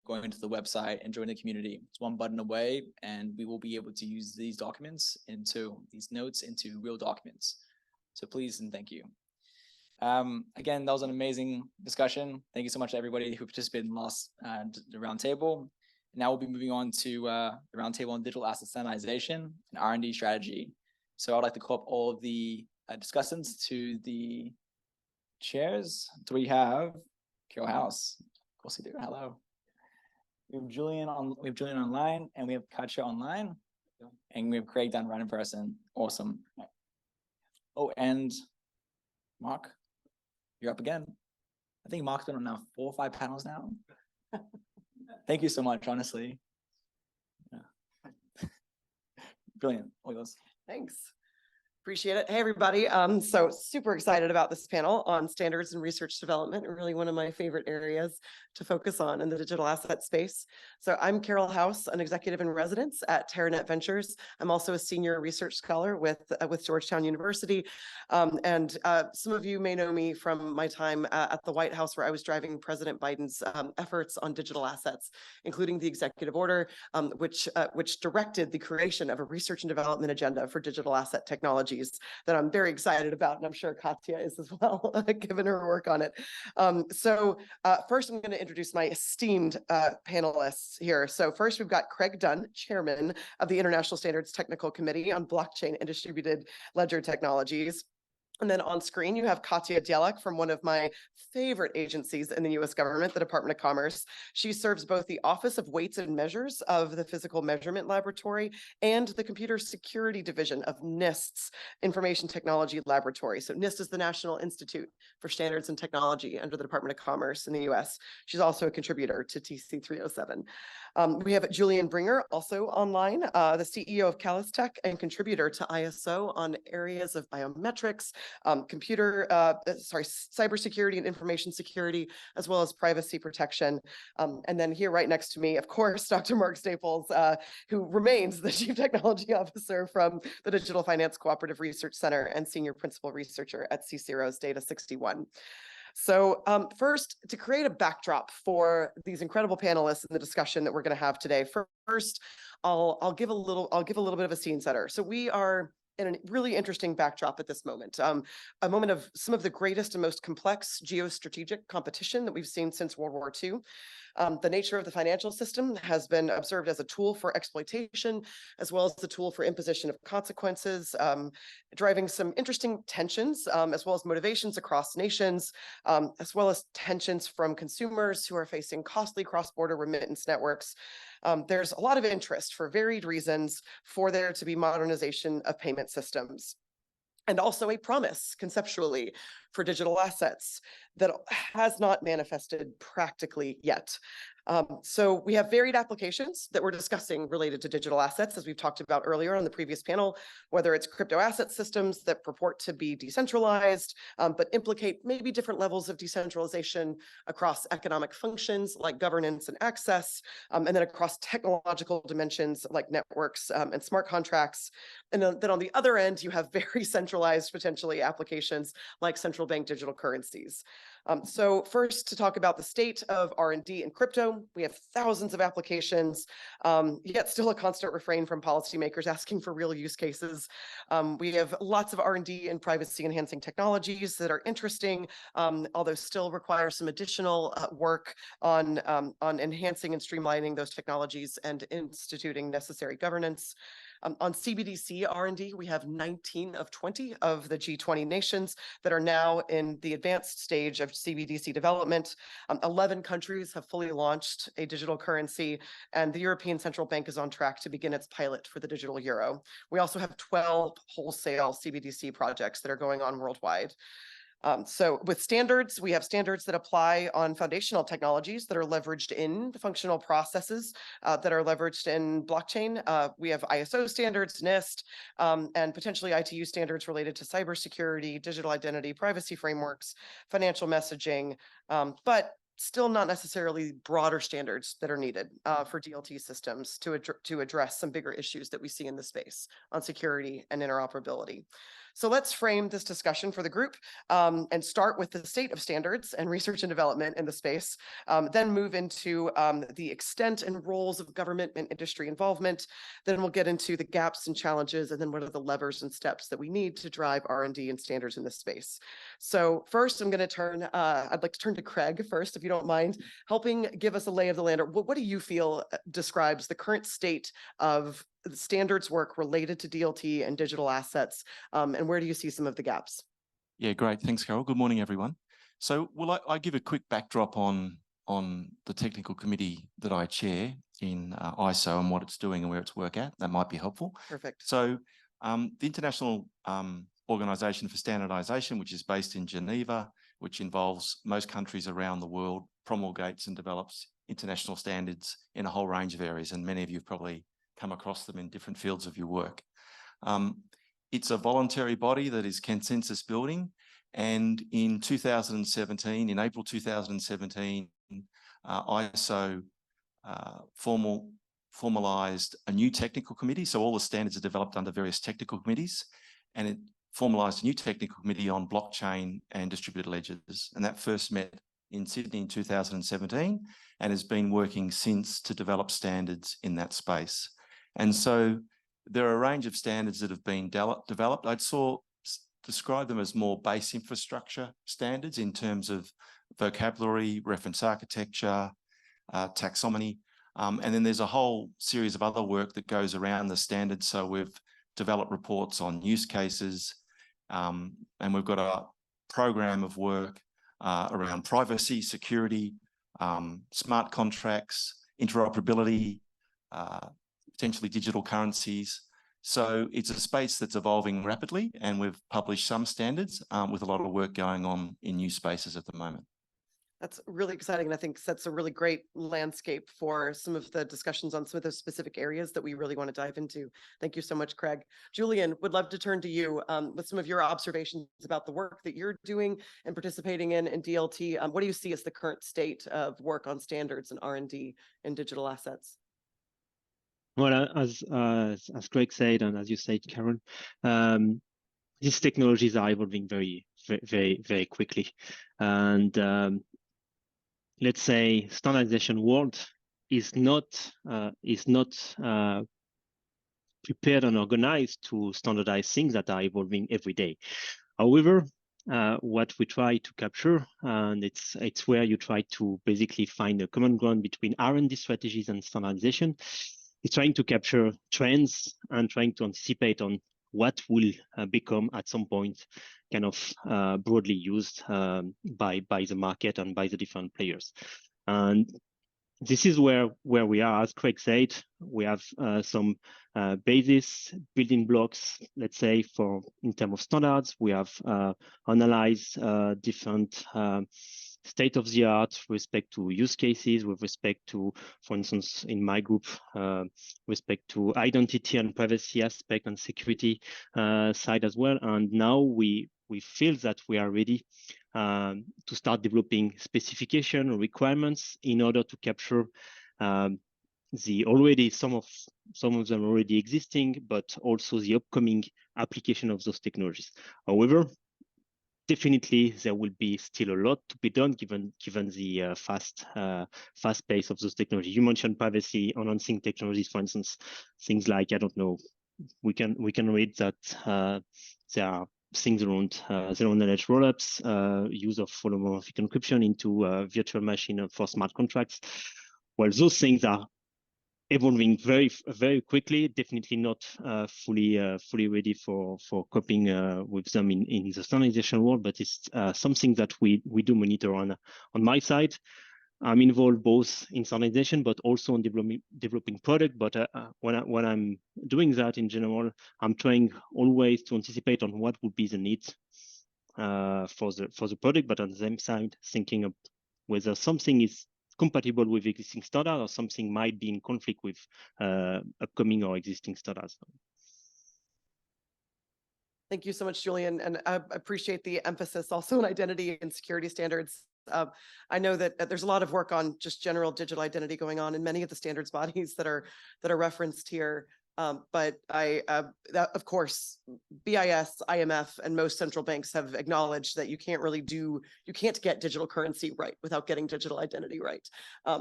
going into the website and join the community. It's one button away, and we will be able to use these documents these notes into real documents. So please and thank you. Again, that was an amazing discussion. Thank you so much to everybody who participated in the roundtable. Now we'll be moving on to the roundtable on digital asset standardization and R&D strategy. So I'd like to call up all of the discussants to the chairs. So we have Carol House. Of course we do. Hello. We have Julian online, and we have Katja online, and we have Craig down right in person. Awesome. Oh, and Mark, you're up again. I think Mark's been on now 4 or 5 panels now. Thank you so much, honestly. Yeah. Brilliant. All yours. Thanks. Appreciate it. Hey, everybody. So super excited about this panel on standards and research development, really one of my favorite areas to focus on in the digital asset space. So I'm Carol House, an executive in residence at TerraNet Ventures. I'm also a senior research scholar with Georgetown University. Some of you may know me from my time at the White House, where I was driving President Biden's efforts on digital assets, including the executive order, which directed the creation of a research and development agenda for digital asset technology that I'm very excited about, and I'm sure Katja is as well, given her work on it. First, I'm going to introduce my esteemed panelists here. So first, we've got Craig Dunn, chairman of the International Standards Technical Committee on Blockchain and Distributed Ledger Technologies. And then on screen, you have Katja Dielek from one of my favorite agencies in the U.S. government, the Department of Commerce. She serves both the Office of Weights and Measures of the Physical Measurement Laboratory and the Computer Security Division of NIST's Information Technology Laboratory. So NIST is the National Institute for Standards and Technology under the Department of Commerce in the U.S. She's also a contributor to TC 307. We have Julian Bringer, also online, the CEO of Calistech and contributor to ISO on areas of biometrics, cybersecurity and information security, as well as privacy protection. And then here right next to me, of course, Dr. Mark Staples, who remains the Chief Technology Officer from the Digital Finance Cooperative Research Center and Senior Principal Researcher at CSIRO's Data 61. So first, to create a backdrop for these incredible panelists in the discussion that we're going to have today, first, I'll give a little bit of a scene setter. So we are in a really interesting backdrop at this moment, a moment of some of the greatest and most complex geostrategic competition that we've seen since World War II. The nature of the financial system has been observed as a tool for exploitation, as well as the tool for imposition of consequences, driving some interesting tensions, as well as motivations across nations, as well as tensions from consumers who are facing costly cross-border remittance networks. There's a lot of interest for varied reasons for there to be modernization of payment systems, and also a promise conceptually for digital assets that has not manifested practically yet. So we have varied applications that we're discussing related to digital assets, as we've talked about earlier on the previous panel, whether it's crypto asset systems that purport to be decentralized, but implicate maybe different levels of decentralization across economic functions like governance and access, and then across technological dimensions like networks and smart contracts. And then on the other end, you have very centralized, potentially, applications like central bank digital currencies. So first, to talk about the state of R&D in crypto, we have thousands of applications, yet still a constant refrain from policymakers asking for real use cases. We have lots of R&D in privacy-enhancing technologies that are interesting, although still require some additional work on enhancing and streamlining those technologies and instituting necessary governance. On CBDC R&D, we have 19 of 20 of the G20 nations that are now in the advanced stage of CBDC development. 11 countries have fully launched a digital currency, and the European Central Bank is on track to begin its pilot for the digital euro. We also have 12 wholesale CBDC projects that are going on worldwide. So with standards, we have standards that apply on foundational technologies that are leveraged in functional processes that are leveraged in blockchain. We have ISO standards, NIST, and potentially ITU standards related to cybersecurity, digital identity, privacy frameworks, financial messaging, but still not necessarily broader standards that are needed for DLT systems to address some bigger issues that we see in the space on security and interoperability. So let's frame this discussion for the group and start with the state of standards and research and development in the space, then move into the extent and roles of government and industry involvement. Then we'll get into the gaps and challenges, and then what are the levers and steps that we need to drive R&D and standards in this space. So first, I'm going to turn, I'd like to turn to Craig first, if you don't mind, helping give us a lay of the land. Or what do you feel describes the current state of the standards work related to DLT and digital assets, and where do you see some of the gaps? Yeah, great. Thanks, Carol. Good morning, everyone. So will I give a quick backdrop on the technical committee that I chair in ISO and what it's doing and where it's work at? That might be helpful. Perfect. So the International Organization for Standardization, which is based in Geneva, which involves most countries around the world, promulgates and develops international standards in a whole range of areas, and many of you have probably come across them in different fields of your work. It's a voluntary body that is consensus building, and in 2017, in April 2017, ISO formalized a new technical committee. So all the standards are developed under various technical committees, and it formalized a new technical committee on blockchain and distributed ledgers. And that first met in Sydney in 2017 and has been working since to develop standards in that space. And so there are a range of standards that have been developed. I'd describe them as more base infrastructure standards in terms of vocabulary, reference architecture, taxonomy. And then there's a whole series of other work that goes around the standards. So we've developed reports on use cases, and we've got a program of work around privacy, security, smart contracts, interoperability, potentially digital currencies. So it's a space that's evolving rapidly, and we've published some standards with a lot of work going on in new spaces at the moment. That's really exciting, and I think sets a really great landscape for some of the discussions on some of those specific areas that we really want to dive into. Thank you so much, Craig. Julian, would love to turn to you with some of your observations about the work that you're doing and participating in DLT. What do you see as the current state of work on standards and R&D in digital assets? Well, as Craig said, and as you said, Karen, these technologies are evolving very quickly. And let's say standardization world is not prepared and organized to standardize things that are evolving every day. However, what we try to capture, and it's where you try to basically find a common ground between R&D strategies and standardization. It's trying to capture trends and trying to anticipate on what will become at some point kind of broadly used by the market and by the different players. And this is where we are. As Craig said, we have some basis building blocks, let's say, for in terms of standards. We have analyzed different state of the art with respect to use cases, with respect to, for instance, in my group, respect to identity and privacy aspect and security side as well. And now we feel that we are ready to start developing specification or requirements in order to capture some of them already existing, but also the upcoming application of those technologies. However, definitely there will be still a lot to be done given the fast pace of those technologies. You mentioned privacy enhancing technologies, for instance, things like, I don't know, we can read that there are things around zero knowledge rollups, use of holomorphic encryption into virtual machine for smart contracts. Well, those things are evolving very quickly, definitely not fully ready for coping with them in the standardization world, but it's something that we do monitor on my side. I'm involved both in standardization, but also in developing product. But when I'm doing that in general, I'm trying always to anticipate on what would be the needs for the product, but on the same side, thinking of whether something is compatible with existing standards or something might be in conflict with upcoming or existing standards. Thank you so much, Julian. And I appreciate the emphasis also on identity and security standards. I know that there's a lot of work on just general digital identity going on in many of the standards bodies that are referenced here. But that, of course, BIS, IMF, and most central banks have acknowledged that you can't get digital currency right without getting digital identity right.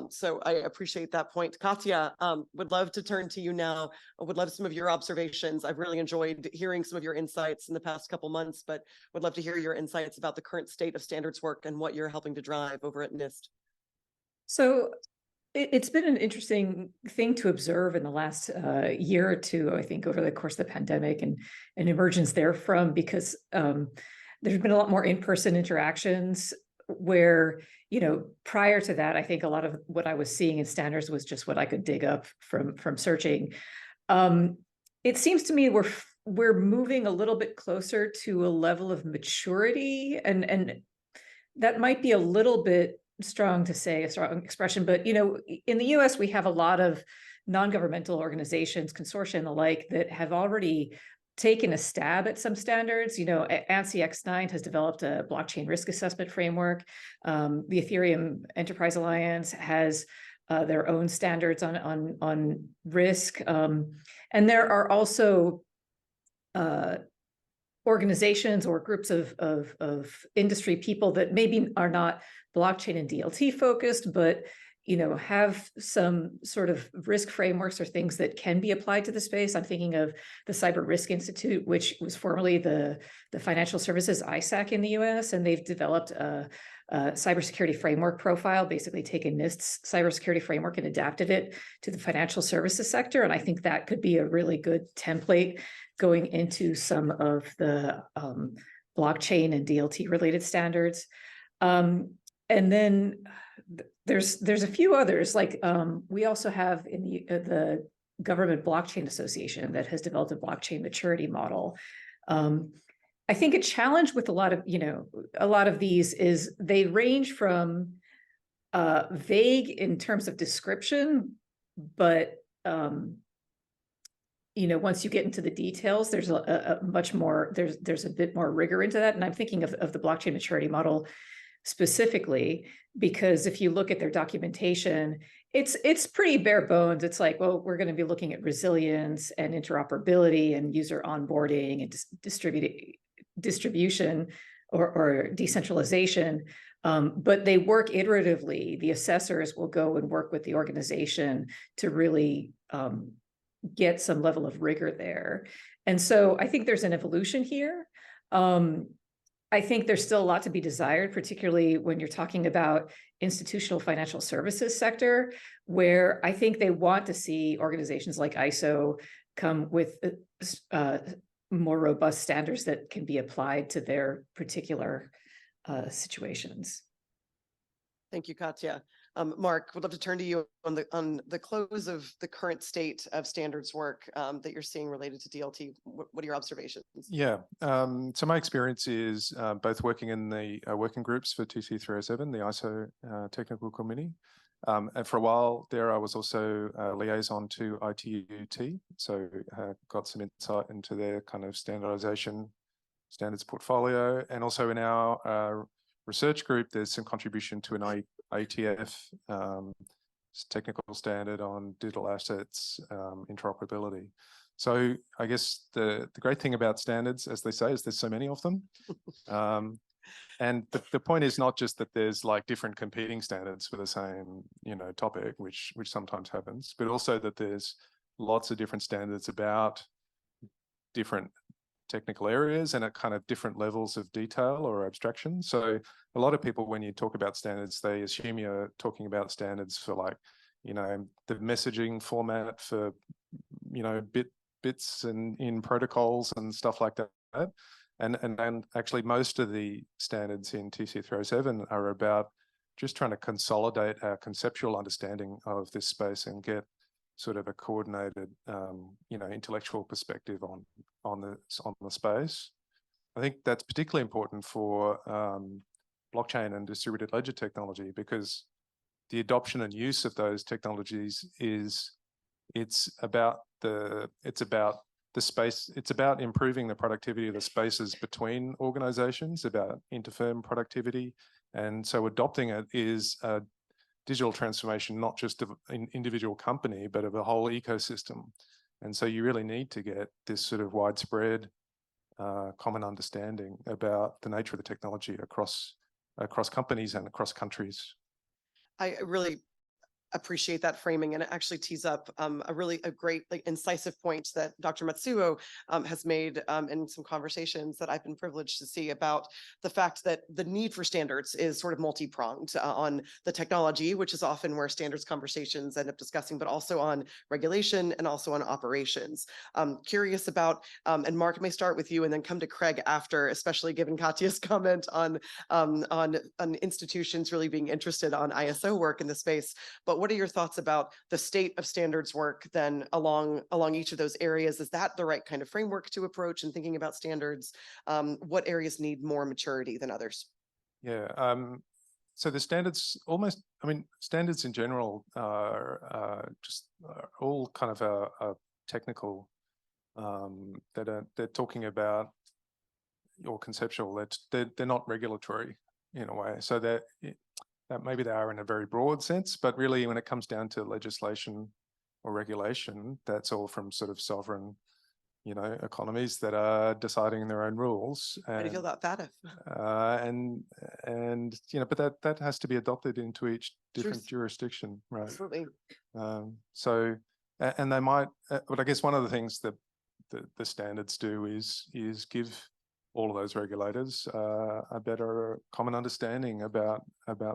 So I appreciate that point. Katya, would love to turn to you now. I would love some of your observations. I've really enjoyed hearing some of your insights in the past couple months, but would love to hear your insights about the current state of standards work and what you're helping to drive over at NIST. So it's been an interesting thing to observe in the last year or two, I think, over the course of the pandemic and emergence therefrom, because there's been a lot more in-person interactions where, prior to that, I think a lot of what I was seeing in standards was just what I could dig up from searching. It seems to me we're moving a little bit closer to a level of maturity, and that might be a little bit strong to say, a strong expression, but in the US we have a lot of non-governmental organizations, consortia and the like, that have already taken a stab at some standards. ANSI X9 has developed a blockchain risk assessment framework. The Ethereum Enterprise Alliance has their own standards on risk, and there are also organizations or groups of industry people that maybe are not blockchain and DLT focused, but have some sort of risk frameworks or things that can be applied to the space. I'm thinking of the Cyber Risk Institute, which was formerly the Financial Services ISAC in the US, and they've developed a cybersecurity framework profile, basically taken NIST's cybersecurity framework and adapted it to the financial services sector. And I think that could be a really good template going into some of the blockchain and DLT related standards. And then there's a few others, like we also have in the Government Blockchain Association that has developed a blockchain maturity model. I think a challenge with a lot of these is they range from vague in terms of description, but once you get into the details, there's a much more, there's a bit more rigor into that. And I'm thinking of the blockchain maturity model specifically, because if you look at their documentation, it's pretty bare bones. It's like, well, we're going to be looking at resilience and interoperability and user onboarding and distribution or decentralization. But they work iteratively. The assessors will go and work with the organization to really get some level of rigor there. And so I think there's an evolution here. I think there's still a lot to be desired, particularly when you're talking about institutional financial services sector, where I think they want to see organizations like ISO come with more robust standards that can be applied to their particular situations. Thank you, Katya. Mark, would love to turn to you on the close of the current state of standards work that you're seeing related to DLT. What are your observations? Yeah, so my experience is both working in the working groups for TC 307, the ISO technical committee. And for a while there, I was also a liaison to ITUT, so got some insight into their kind of standardization standards portfolio. And also in our research group, there's some contribution to an ATF technical standard on digital assets interoperability. So I guess the great thing about standards, as they say, is there's so many of them. And the point is not just that there's like different competing standards for the same, topic, which sometimes happens, but also that there's lots of different standards about different technical areas and at kind of different levels of detail or abstraction. So a lot of people, when you talk about standards, they assume you're talking about standards for like, the messaging format for, bits and in protocols and stuff like that. And actually most of the standards in TC 307 are about just trying to consolidate our conceptual understanding of this space and get sort of a coordinated, intellectual perspective on the space. I think that's particularly important for blockchain and distributed ledger technology, because the adoption and use of those technologies it's about the space. It's about improving the productivity of the spaces between organizations, about interfirm productivity, and so adopting it is a digital transformation, not just of an individual company, but of a whole ecosystem. And so you really need to get this sort of widespread common understanding about the nature of the technology across companies and across countries. I really appreciate that framing, and it actually tees up a great, like, incisive point that Dr. Matsuo has made in some conversations that I've been privileged to see about the fact that the need for standards is sort of multi-pronged on the technology, which is often where standards conversations end up discussing, but also on regulation and also on operations. Curious about, and Mark, may start with you and then come to Craig after, especially given Katya's comment on institutions really being interested on ISO work in the space. But what are your thoughts about the state of standards work then along each of those areas? Is that the right kind of framework to approach in thinking about standards? What areas need more maturity than others? Yeah. So the standards standards in general are all kind of technical, they're talking about or conceptual, they're not regulatory in a way. So that maybe they are in a very broad sense, but really when it comes down to legislation or regulation, that's all from sort of sovereign, economies that are deciding their own rules. How do you feel about FATF? But that has to be adopted into each different jurisdiction, right? Absolutely. And they might, but I guess one of the things that the standards do is give all of those regulators a better common understanding about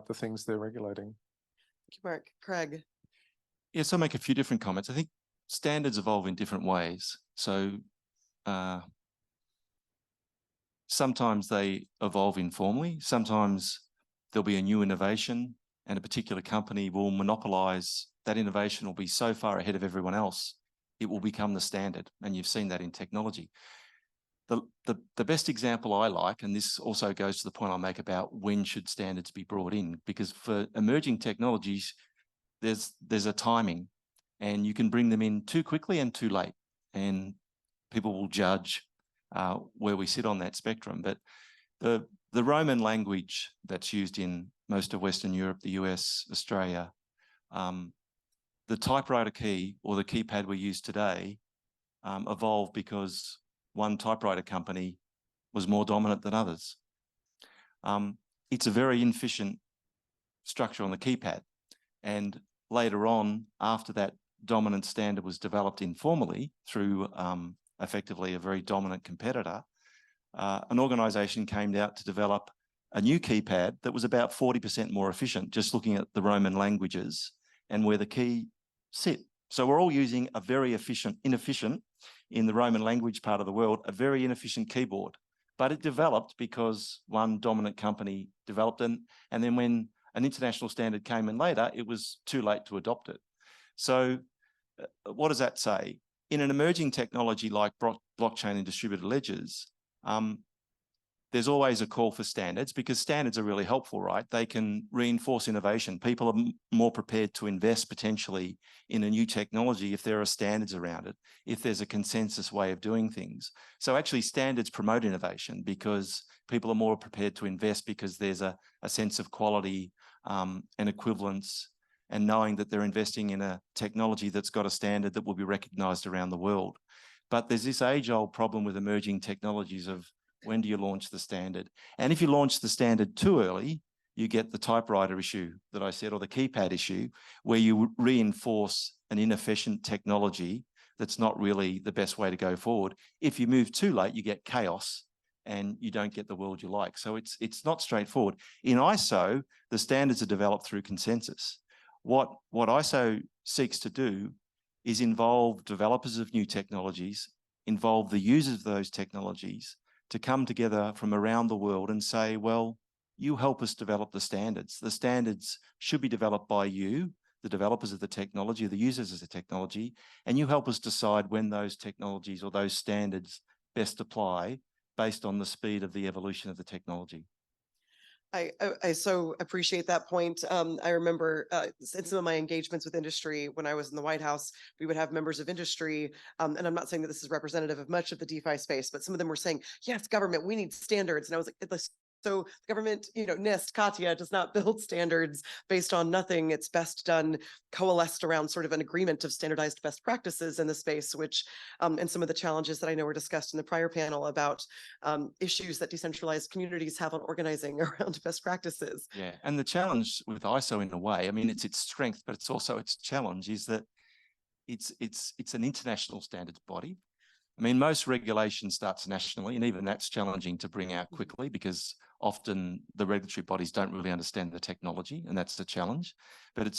the things they're regulating. Thank you, Mark. Craig. Yes, I'll make a few different comments. I think standards evolve in different ways. So sometimes they evolve informally. Sometimes there'll be a new innovation and a particular company will monopolize that innovation, will be so far ahead of everyone else, it will become the standard. And you've seen that in technology. The best example I like, and this also goes to the point I make about when should standards be brought in, because for emerging technologies, there's a timing, and you can bring them in too quickly and too late, and people will judge where we sit on that spectrum. But the Roman language that's used in most of Western Europe, the US, Australia, the typewriter key or the keypad we use today evolved because one typewriter company was more dominant than others. It's a very inefficient structure on the keypad. And later on, after that dominant standard was developed informally through effectively a very dominant competitor, an organization came out to develop a new keypad that was about 40% more efficient, just looking at the Roman languages and where the key sit. So we're all using a very inefficient, in the Roman language part of the world, a very inefficient keyboard. But it developed because one dominant company developed it. And then when an international standard came in later, it was too late to adopt it. So what does that say? In an emerging technology like blockchain and distributed ledgers, there's always a call for standards because standards are really helpful, right? They can reinforce innovation. People are more prepared to invest potentially in a new technology if there are standards around it, if there's a consensus way of doing things. So actually standards promote innovation because people are more prepared to invest because there's a sense of quality and equivalence, and knowing that they're investing in a technology that's got a standard that will be recognized around the world. But there's this age-old problem with emerging technologies of when do you launch the standard? And if you launch the standard too early, you get the typewriter issue that I said, or the keypad issue, where you reinforce an inefficient technology that's not really the best way to go forward. If you move too late, you get chaos and you don't get the world you like. So it's not straightforward. In ISO, the standards are developed through consensus. What ISO seeks to do is involve developers of new technologies, involve the users of those technologies, to come together from around the world and say, well, you help us develop the standards. The standards should be developed by you, the developers of the technology, the users of the technology, and you help us decide when those technologies or those standards best apply based on the speed of the evolution of the technology. I so appreciate that point. I remember in some of my engagements with industry when I was in the White House, we would have members of industry, and I'm not saying that this is representative of much of the DeFi space, but some of them were saying, yes, government, we need standards. And I was like, So government, NIST, Katya does not build standards based on nothing. It's best done coalesced around sort of an agreement of standardized best practices in the space, which, and some of the challenges that I know were discussed in the prior panel about issues that decentralized communities have on organizing around best practices. Yeah, and the challenge with ISO in a way, I mean, it's its strength, but it's also its challenge is that it's an international standards body. I mean, most regulation starts nationally, and even that's challenging to bring out quickly because often the regulatory bodies don't really understand the technology, and that's the challenge. But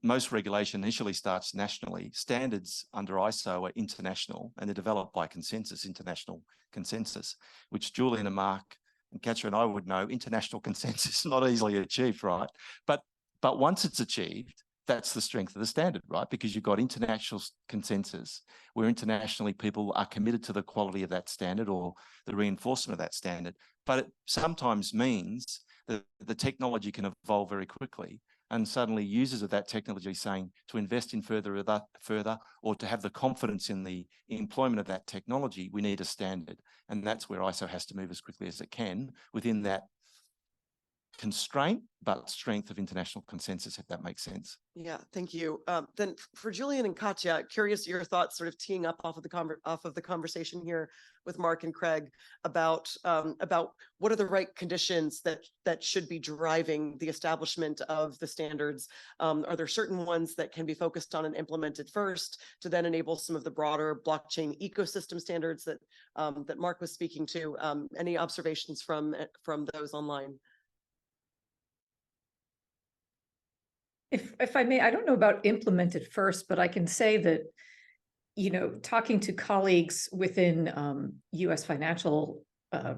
most regulation initially starts nationally. Standards under ISO are international, and they're developed by consensus, international consensus, which Julian and Mark and Katja and I would know, international consensus is not easily achieved, right? But once it's achieved, that's the strength of the standard, right? Because you've got international consensus where internationally people are committed to the quality of that standard or the reinforcement of that standard. But it sometimes means that the technology can evolve very quickly, and suddenly users of that technology saying to invest in further or to have the confidence in the employment of that technology, we need a standard. And that's where ISO has to move as quickly as it can within that constraint, but strength of international consensus, if that makes sense. Yeah, thank you. Then for Julian and Katja, curious your thoughts, sort of teeing up off of the conversation here with Mark and Craig about what are the right conditions that should be driving the establishment of the standards. Are there certain ones that can be focused on and implemented first to then enable some of the broader blockchain ecosystem standards that that Mark was speaking to? Any observations from those online? If I may, I don't know about implemented first, but I can say that, talking to colleagues within US financial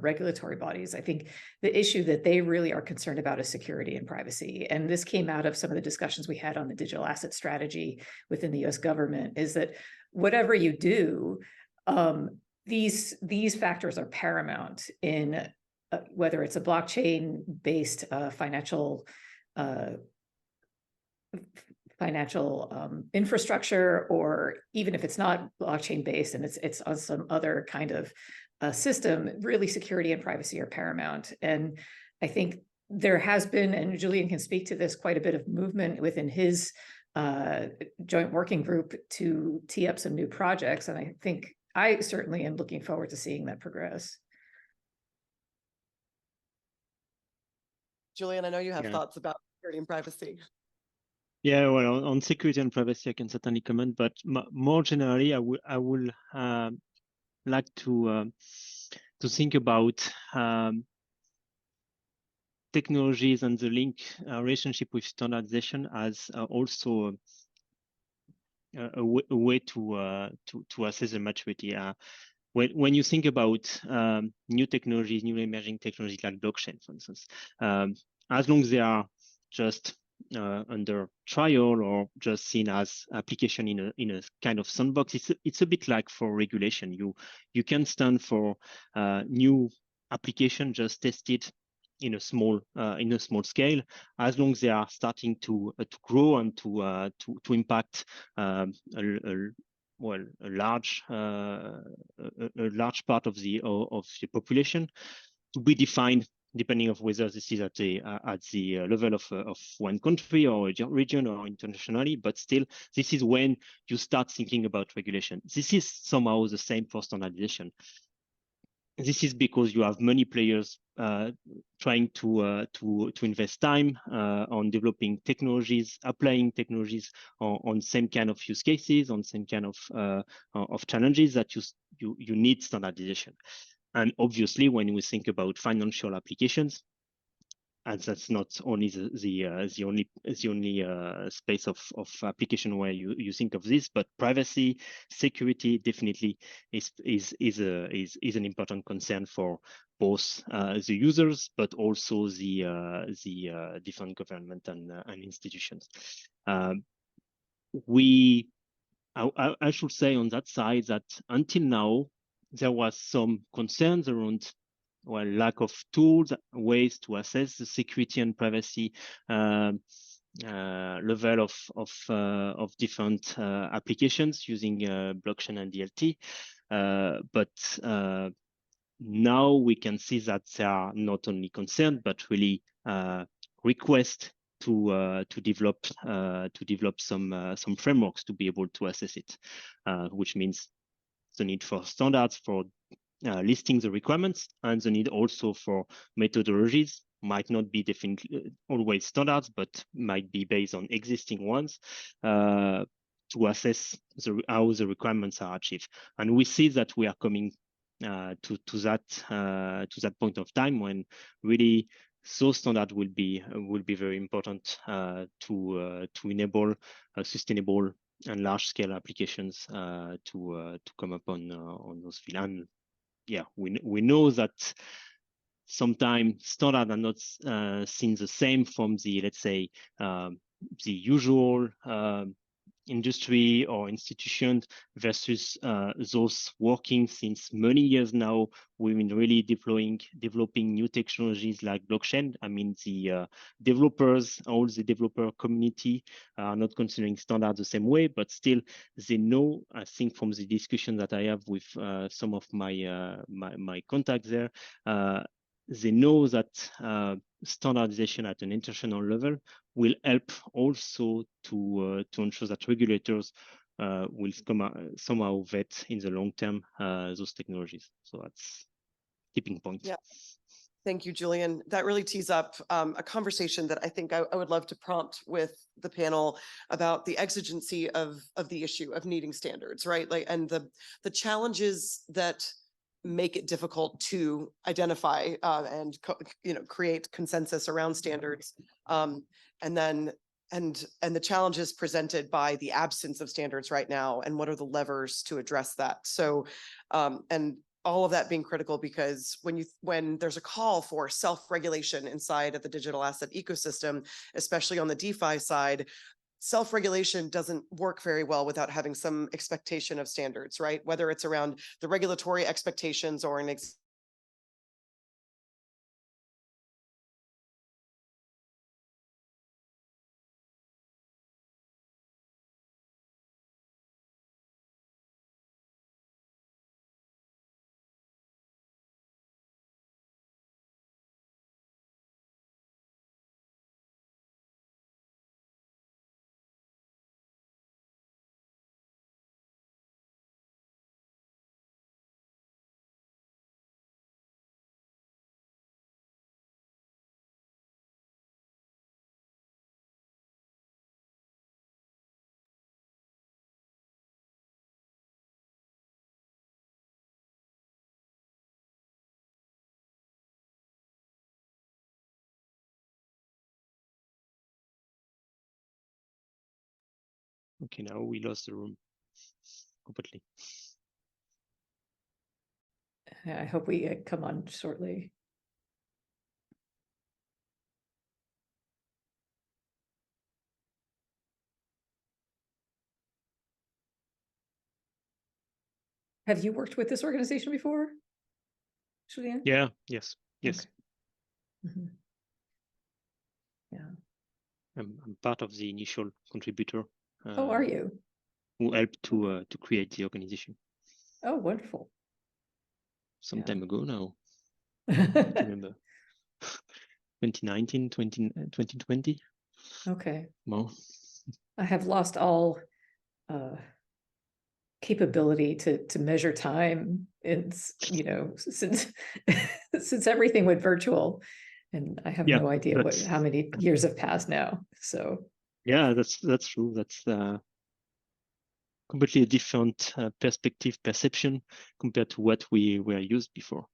regulatory bodies, I think the issue that they really are concerned about is security and privacy. And this came out of some of the discussions we had on the digital asset strategy within the US government, is that whatever you do, these factors are paramount in whether it's a blockchain-based financial infrastructure, or even if it's not blockchain based and it's on some other kind of system, really security and privacy are paramount. And I think there has been, and Julian can speak to this, quite a bit of movement within his joint working group to tee up some new projects. And I think I certainly am looking forward to seeing that progress. Julian, I know you have thoughts about security and privacy. Yeah, well, on security and privacy, I can certainly comment, but more generally, I would like to think about technologies and the link relationship with standardization as also a way to assess the maturity. When you think about new technologies, new emerging technologies like blockchain, for instance, as long as they are just under trial or just seen as application in a kind of sandbox, it's a bit like for regulation. You can stand for new application just tested in a small scale, as long as they are starting to grow and to impact a large part of the population, to be defined depending on whether this is at the level of one country or a region or internationally. But still, this is when you start thinking about regulation. This is somehow the same for standardization. This is because you have many players trying to invest time on developing technologies, applying technologies on same kind of use cases, on same kind of challenges that you need standardization. And obviously, when we think about financial applications, and that's not only the only space of application where you think of this, but privacy, security definitely is an important concern for both the users, but also the different government and institutions. I should say on that side that until now there was some concerns around lack of tools, ways to assess the security and privacy level of different applications using blockchain and DLT. But now we can see that they are not only concerned, but really request to develop some frameworks to be able to assess it, which means the need for standards for listing the requirements, and the need also for methodologies. Might not be definitely always standards, but might be based on existing ones to assess how the requirements are achieved. And we see that we are coming to that point of time when really those standards will be very important to enable sustainable and large scale applications to come up on those fields. And yeah, we know that sometimes standards are not seen the same from the, let's say, the usual industry or institutions versus those working since many years now. We've been really developing new technologies like blockchain. I mean, the developers, all the developer community are not considering standards the same way, but still they know, I think from the discussion that I have with some of my my contacts there, they know that standardization at an international level will help also to ensure that regulators will somehow vet in the long term those technologies. So that's tipping point. Yeah. Thank you, Julian. That really tees up a conversation that I think I would love to prompt with the panel about the exigency of the issue of needing standards, right? Like, and the challenges that make it difficult to identify and create consensus around standards, and the challenges presented by the absence of standards right now, and what are the levers to address that. So, and all of that being critical, because when there's a call for self-regulation inside of the digital asset ecosystem, especially on the DeFi side, self-regulation doesn't work very well without having some expectation of standards, right? Whether it's around the regulatory expectations or an Okay, now we lost the room completely. I hope we come on shortly. Have you worked with this organization before, Julian? Yeah, yes. Okay. Mm-hmm. Yeah. I'm part of the initial contributor. Oh, are you? Who helped to create the organization. Oh, wonderful. Some time ago now. I don't remember. 2019, 2020. Okay. Well, I have lost all capability to measure time since since everything went virtual, and I have no idea how many years have passed now. So yeah, that's true. That's completely a different perception compared to what we were used before.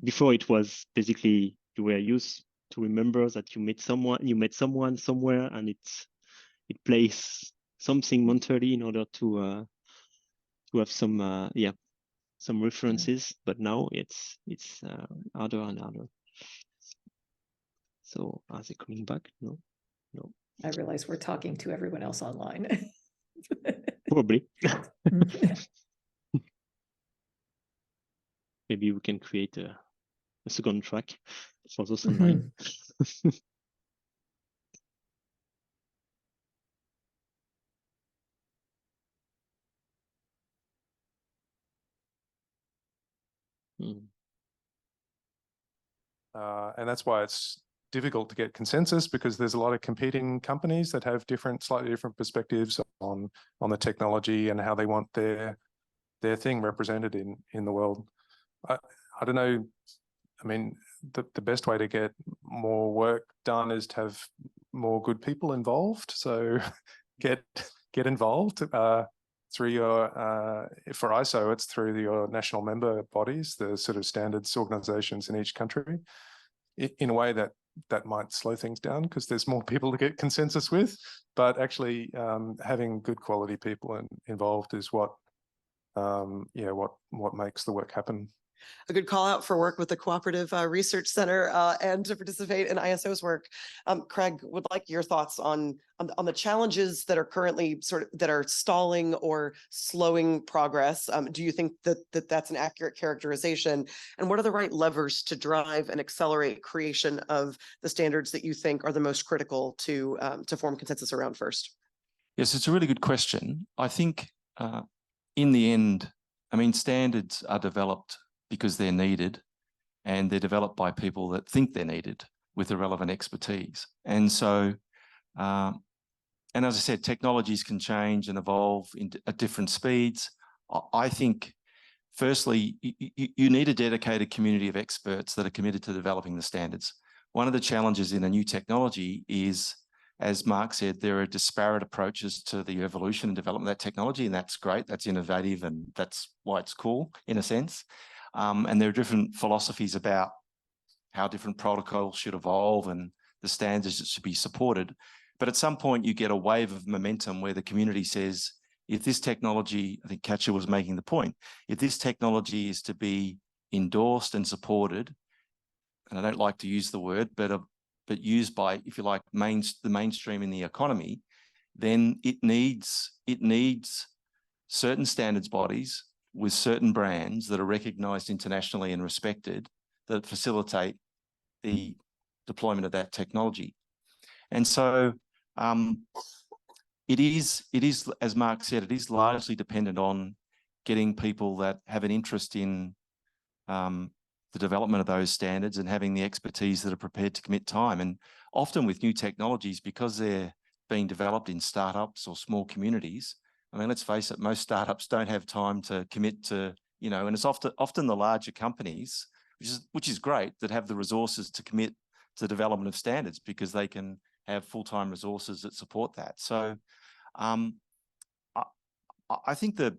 Before it was basically you were used to remember that you met someone somewhere, and it plays something monthly in order to have some some references. But now it's harder and harder. So are they coming back? No. I realize we're talking to everyone else online. Probably. Maybe we can create a second track for those online. And that's why it's difficult to get consensus, because there's a lot of competing companies that have slightly different perspectives on the technology and how they want their thing represented in the world. I don't know. I mean, the best way to get more work done is to have more good people involved. So get involved through your for ISO, it's through your national member bodies, the sort of standards organizations in each country, in a way that might slow things down because there's more people to get consensus with. But actually having good quality people involved is what makes the work happen. A good call out for work with the Cooperative Research Center and to participate in ISO's work. Craig, would like your thoughts on the challenges that are currently that are stalling or slowing progress. Do you think that that's an accurate characterization? And what are the right levers to drive and accelerate creation of the standards that you think are the most critical to form consensus around first? Yes, it's a really good question. I think in the end, I mean, standards are developed because they're needed, and they're developed by people that think they're needed with the relevant expertise. And so, and as I said, technologies can change and evolve at different speeds. I think, firstly, you need a dedicated community of experts that are committed to developing the standards. One of the challenges in a new technology is, as Mark said, there are disparate approaches to the evolution and development of that technology, and that's great, that's innovative, and that's why it's cool in a sense. And there are different philosophies about how different protocols should evolve and the standards that should be supported. But at some point you get a wave of momentum where the community says, if this technology, I think Katja was making the point, if this technology is to be endorsed and supported, and I don't like to use the word, but used by, if you like, the mainstream in the economy, then it needs certain standards bodies with certain brands that are recognised internationally and respected that facilitate the deployment of that technology. And so it is, as Mark said, it is largely dependent on getting people that have an interest in the development of those standards and having the expertise that are prepared to commit time. And often with new technologies, because they're being developed in startups or small communities, I mean, let's face it, most startups don't have time to commit to, and it's often the larger companies, which is great, that have the resources to commit to the development of standards because they can have full-time resources that support that. So I think the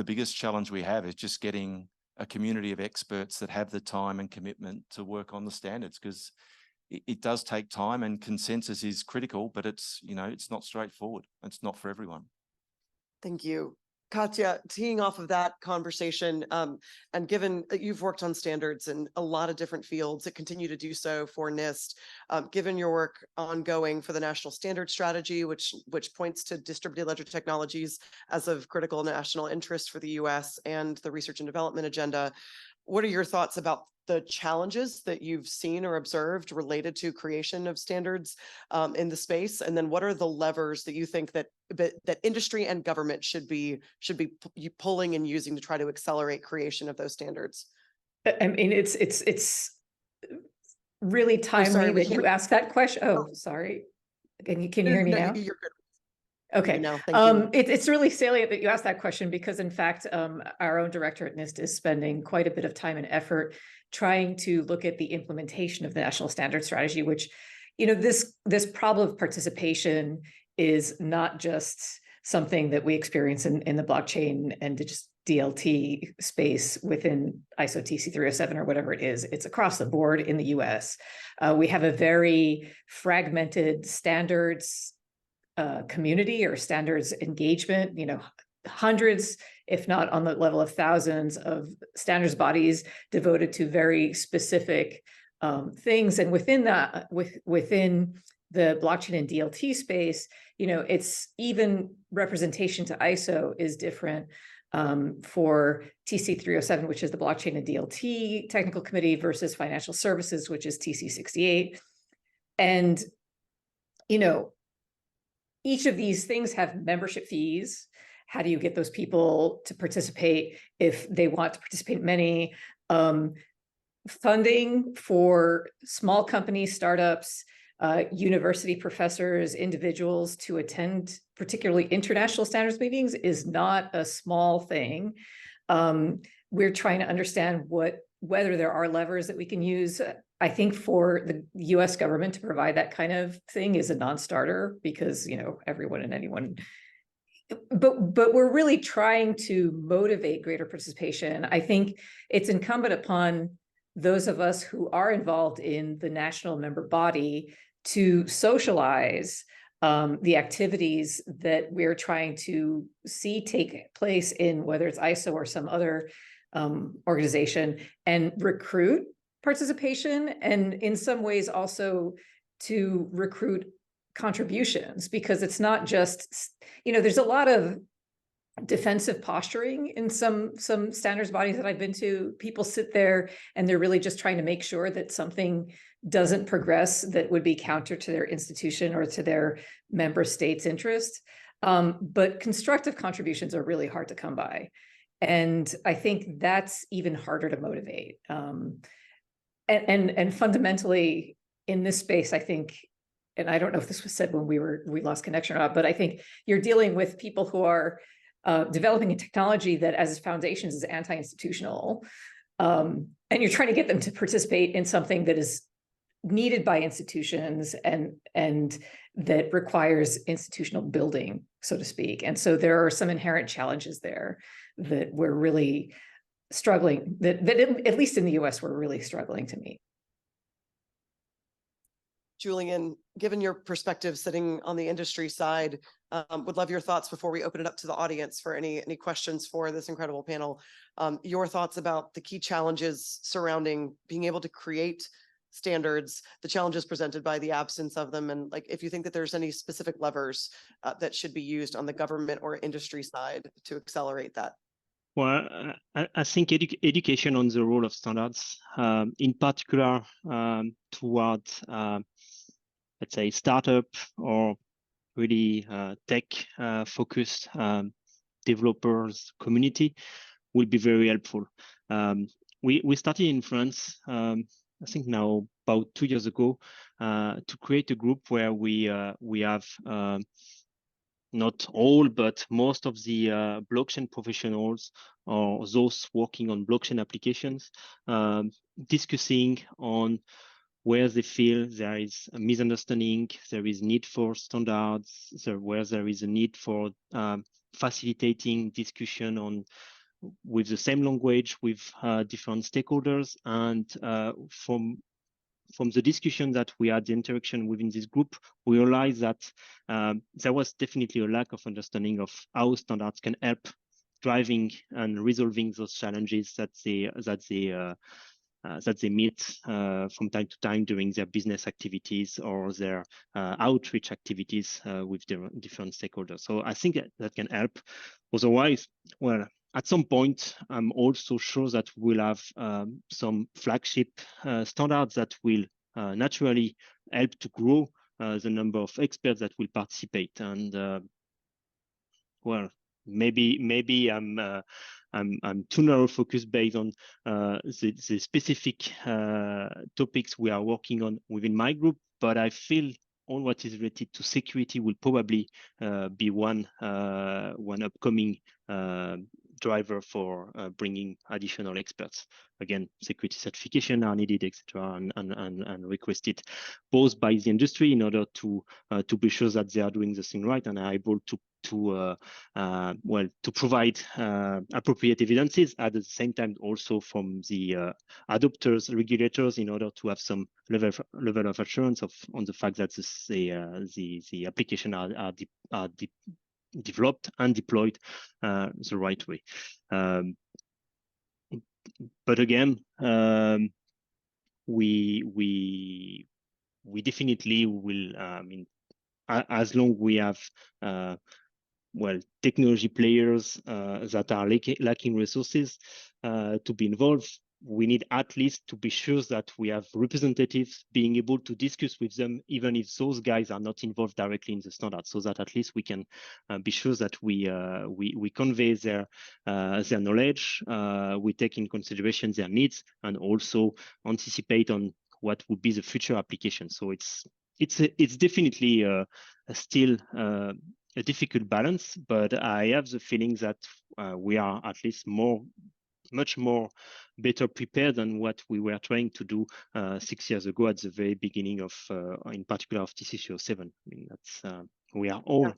biggest challenge we have is just getting a community of experts that have the time and commitment to work on the standards, because it does take time, and consensus is critical, but it's not straightforward. It's not for everyone. Thank you. Katja, teeing off of that conversation, and given that you've worked on standards in a lot of different fields that continue to do so for NIST, given your work ongoing for the National Standard Strategy, which points to distributed ledger technologies as of critical national interest for the US, and the research and development agenda, what are your thoughts about the challenges that you've seen or observed related to creation of standards in the space? And then what are the levers that you think that industry and government should be pulling and using to try to accelerate creation of those standards? I mean, it's really timely that you asked that question. Oh, sorry. Can you hear me now? You're good. Okay. No, thank you. It's really salient that you asked that question because, in fact, our own director at NIST is spending quite a bit of time and effort trying to look at the implementation of the National Standard Strategy, which, this problem of participation is not just something that we experience in the blockchain and just DLT space within ISO TC 307 or whatever it is. It's across the board in the US. We have a very fragmented standards community or standards engagement, hundreds, if not on the level of thousands of standards bodies devoted to very specific things. And within that, within the blockchain and DLT space, it's even representation to ISO is different for TC 307, which is the blockchain and DLT technical committee, versus financial services, which is TC 68. And, each of these things have membership fees. How do you get those people to participate if they want to participate? Many funding for small companies, startups, university professors, individuals to attend particularly international standards meetings is not a small thing. We're trying to understand whether there are levers that we can use. I think for the US government to provide that kind of thing is a non-starter because, everyone and anyone, but we're really trying to motivate greater participation. I think it's incumbent upon those of us who are involved in the national member body to socialize the activities that we're trying to see take place in, whether it's ISO or some other organization, and recruit participation, and in some ways also to recruit contributions, because it's not just, there's a lot of defensive posturing in some standards bodies that I've been to. People sit there and they're really just trying to make sure that something doesn't progress that would be counter to their institution or to their member state's interest. But constructive contributions are really hard to come by. And I think that's even harder to motivate. And fundamentally in this space, I think, and I don't know if this was said when we lost connection or not, but I think you're dealing with people who are developing a technology that as its foundations is anti-institutional. And you're trying to get them to participate in something that is needed by institutions and that requires institutional building, so to speak. And so there are some inherent challenges there that we're really struggling, that at least in the US, we're really struggling to meet. Julian, given your perspective sitting on the industry side, would love your thoughts before we open it up to the audience for any questions for this incredible panel. Your thoughts about the key challenges surrounding being able to create standards, the challenges presented by the absence of them, and if you think that there's any specific levers that should be used on the government or industry side to accelerate that. Well, I think education on the role of standards, in particular towards, let's say, startup or really tech-focused developers community, will be very helpful. We started in France, I think now about 2 years ago, to create a group where we have not all, but most of the blockchain professionals or those working on blockchain applications, discussing on where they feel there is a misunderstanding, there is need for standards, where there is a need for facilitating discussion on with the same language with different stakeholders. And from the discussion that we had, the interaction within this group, we realized that there was definitely a lack of understanding of how standards can help driving and resolving those challenges that they meet from time to time during their business activities or their outreach activities with different stakeholders. So I think that can help. Otherwise, well, at some point, I'm also sure that we'll have some flagship standards that will naturally help to grow the number of experts that will participate. And well, maybe I'm too narrow focused based on the specific topics we are working on within my group, but I feel all what is related to security will probably be one upcoming driver for bringing additional experts. Again, security certification are needed, etc., and requested both by the industry in order to be sure that they are doing the thing right and are able to provide appropriate evidences, at the same time also from the adopters, regulators, in order to have some level of assurance on the fact that the application are developed and deployed the right way. But again, we definitely will. I mean, as long we have technology players that are lacking resources to be involved, we need at least to be sure that we have representatives being able to discuss with them, even if those guys are not involved directly in the standard, so that at least we can be sure that we convey their knowledge, we take in consideration their needs, and also anticipate on what would be the future application. So it's definitely still a difficult balance, but I have the feeling that we are at least much more better prepared than what we were trying to do 6 years ago at the very beginning of, in particular, of TC07. I mean, that's we are all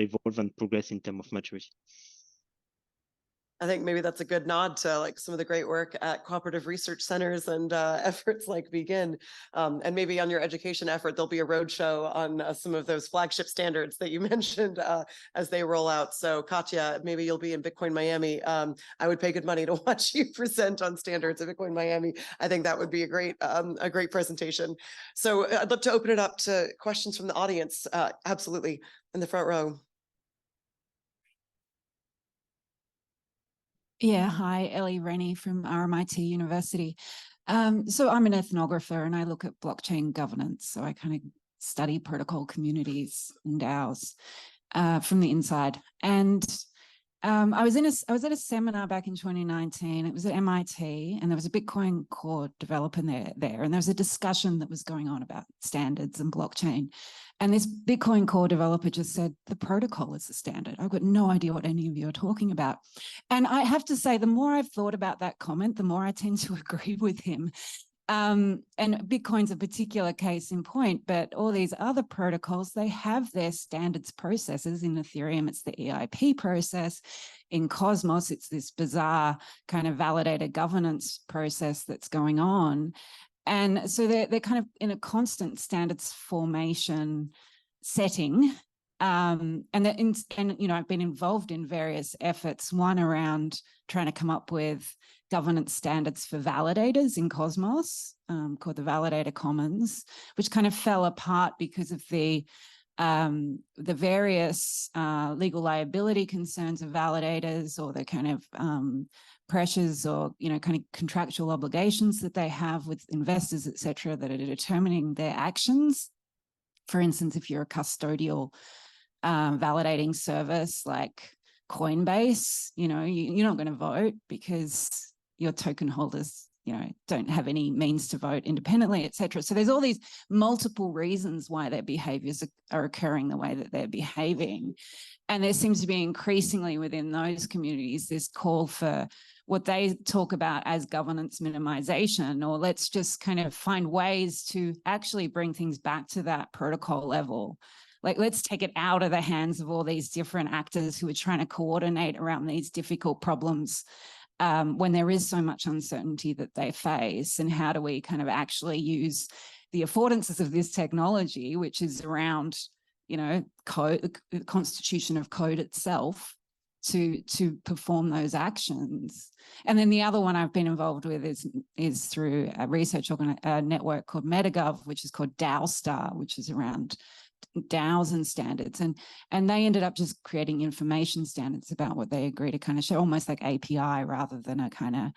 evolve and progress in terms of maturity. I think maybe that's a good nod to like some of the great work at cooperative research centers and efforts like BGIN. And maybe on your education effort, there'll be a roadshow on some of those flagship standards that you mentioned as they roll out. So Katya, maybe you'll be in Bitcoin Miami. I would pay good money to watch you present on standards at Bitcoin Miami. I think that would be a great presentation. So I'd love to open it up to questions from the audience. Absolutely, in the front row. Yeah, hi, Ellie Rennie from RMIT University. So I'm an ethnographer and I look at blockchain governance. So I kind of study protocol communities and DAOs from the inside. And I was at a seminar back in 2019. It was at MIT, and there was a Bitcoin core developer there, and there was a discussion that was going on about standards and blockchain. And this Bitcoin core developer just said, the protocol is the standard. I've got no idea what any of you are talking about. And I have to say, the more I've thought about that comment, the more I tend to agree with him. And Bitcoin's a particular case in point, but all these other protocols, they have their standards processes. In Ethereum, it's the EIP process. In Cosmos, it's this bizarre kind of validator governance process that's going on. And so they're kind of in a constant standards formation setting. And you know, I've been involved in various efforts, one around trying to come up with governance standards for validators in Cosmos, called the Validator Commons, which kind of fell apart because of the various legal liability concerns of validators, or the kind of pressures, or, you know, kind of contractual obligations that they have with investors, et cetera, that are determining their actions. For instance, if you're a custodial validating service like Coinbase, you know, you're not going to vote because your token holders, you know, don't have any means to vote independently, et cetera. So there's all these multiple reasons why their behaviors are occurring the way that they're behaving. And there seems to be increasingly within those communities this call for what they talk about as governance minimization, or let's just kind of find ways to actually bring things back to that protocol level. Like, let's take it out of the hands of all these different actors who are trying to coordinate around these difficult problems when there is so much uncertainty that they face. And how do we kind of actually use the affordances of this technology, which is around, you know, code, the constitution of code itself, to perform those actions. And then the other one I've been involved with is through a research network called MetaGov, which is called DAOstar, which is around DAOs and standards, and they ended up just creating information standards about what they agree to kind of show, almost like API rather than a kind of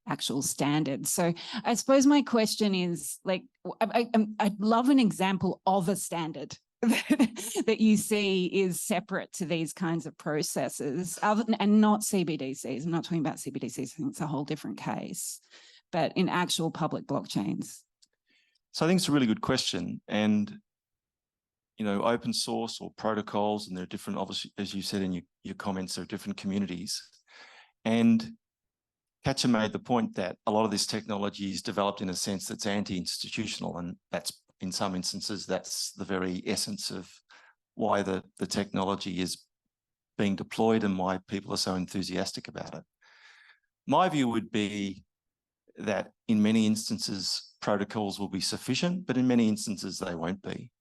actual standard. So I suppose my question is, like, I'd love an example of a standard that you see is separate to these kinds of processes, and not CBDCs. I'm not talking about CBDCs. I think it's a whole different case, but in actual public blockchains. So I think it's a really good question. And you know, open source or protocols, and there are different, obviously, as you said in your comments, there are different communities. And Katja made the point that a lot of this technology is developed in a sense that's anti-institutional, and that's, in some instances, that's the very essence of why the technology is being deployed and why people are so enthusiastic about it. My view would be that in many instances, protocols will be sufficient, but in many instances, they won't be.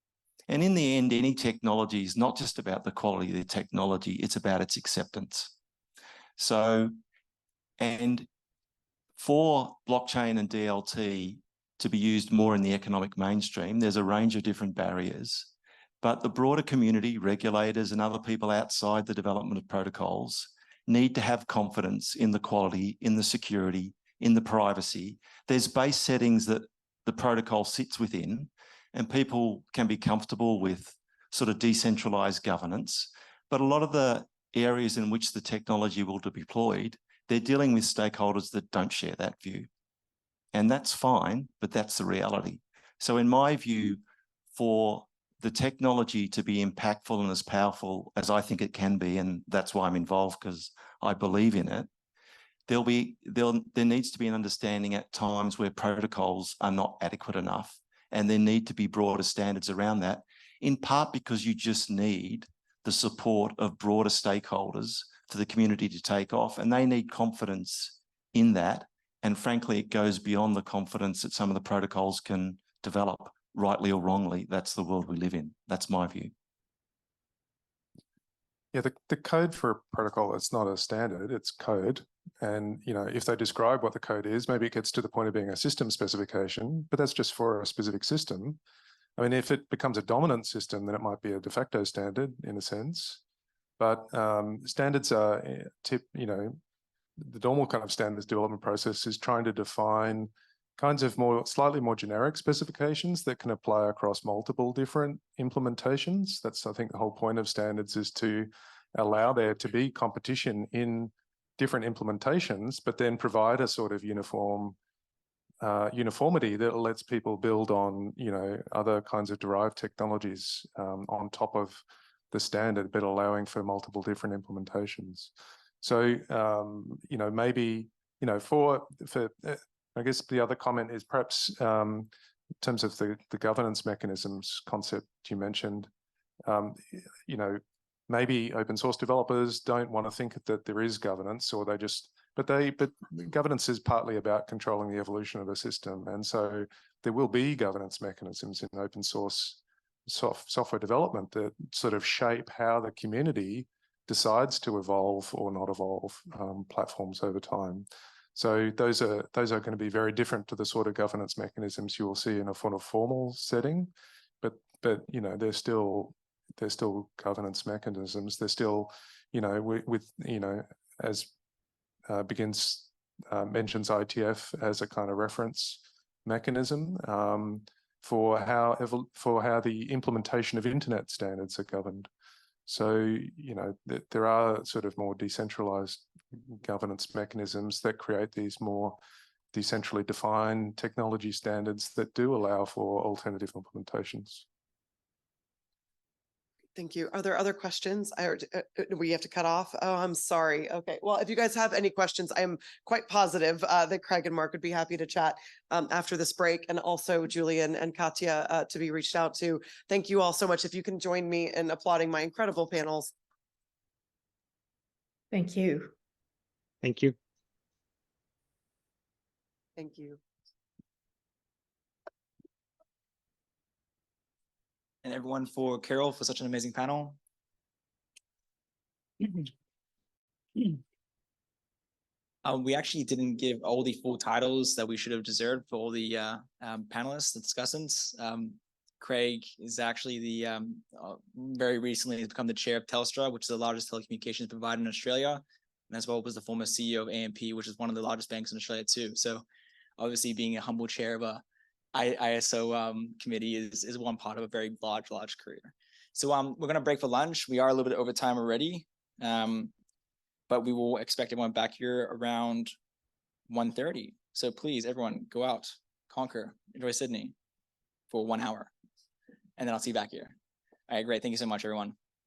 And in the end, any technology is not just about the quality of the technology, it's about its acceptance. So, and for blockchain and DLT to be used more in the economic mainstream, there's a range of different barriers. But the broader community, regulators and other people outside the development of protocols need to have confidence in the quality, in the security, in the privacy. There's base settings that the protocol sits within, and people can be comfortable with sort of decentralized governance. But a lot of the areas in which the technology will be deployed, they're dealing with stakeholders that don't share that view. And that's fine, but that's the reality. So in my view, for the technology to be impactful and as powerful as I think it can be, and that's why I'm involved, because I believe in it, there needs to be an understanding at times where protocols are not adequate enough, and there need to be broader standards around that, in part because you just need the support of broader stakeholders for the community to take off, and they need confidence in that. And frankly, it goes beyond the confidence that some of the protocols can develop, rightly or wrongly. That's the world we live in. That's my view. Yeah, the code for a protocol, it's not a standard, it's code. And, you know, if they describe what the code is, maybe it gets to the point of being a system specification, but that's just for a specific system. I mean, if it becomes a dominant system, then it might be a de facto standard in a sense. But standards are, you know, the normal kind of standards development process is trying to define kinds of slightly more generic specifications that can apply across multiple different implementations. That's, I think, the whole point of standards, is to allow there to be competition in different implementations, but then provide a sort of uniformity that lets people build on, you know, other kinds of derived technologies on top of the standard, but allowing for multiple different implementations. So, you know, maybe, you know, I guess the other comment is perhaps in terms of the governance mechanisms concept you mentioned, you know, maybe open source developers don't want to think that there is governance, or they just, but governance is partly about controlling the evolution of a system. And so there will be governance mechanisms in open source software development that sort of shape how the community decides to evolve or not evolve platforms over time. So those are going to be very different to the sort of governance mechanisms you will see in a formal setting, but you know, they're still governance mechanisms. They're still, you know, with you know, as BGIN mentions ITF as a kind of reference mechanism for how the implementation of internet standards are governed. So, you know, there are sort of more decentralized governance mechanisms that create these more decentrally defined technology standards that do allow for alternative implementations. Thank you. Are there other questions? We have to cut off. Oh, I'm sorry. Okay. Well, if you guys have any questions, I am quite positive that Craig and Mark would be happy to chat after this break, and also Julian and Katya to be reached out to. Thank you all so much. If you can join me in applauding my incredible panels. Thank you. Thank you. Thank you. And everyone for Carol for such an amazing panel. We actually didn't give all the full titles that we should have deserved for all the panelists, the discussants. Craig is actually the very recently has become the chair of Telstra, which is the largest telecommunications provider in Australia, and as well was the former CEO of AMP, which is one of the largest banks in Australia too. So obviously being a humble chair of a ISO committee is one part of a very large career. So we're gonna break for lunch. We are a little bit over time already, but we will expect everyone back here around 1:30. So please, everyone, go out, conquer, enjoy Sydney for 1 hour, and then I'll see you back here. All right, great. Thank you so much, everyone.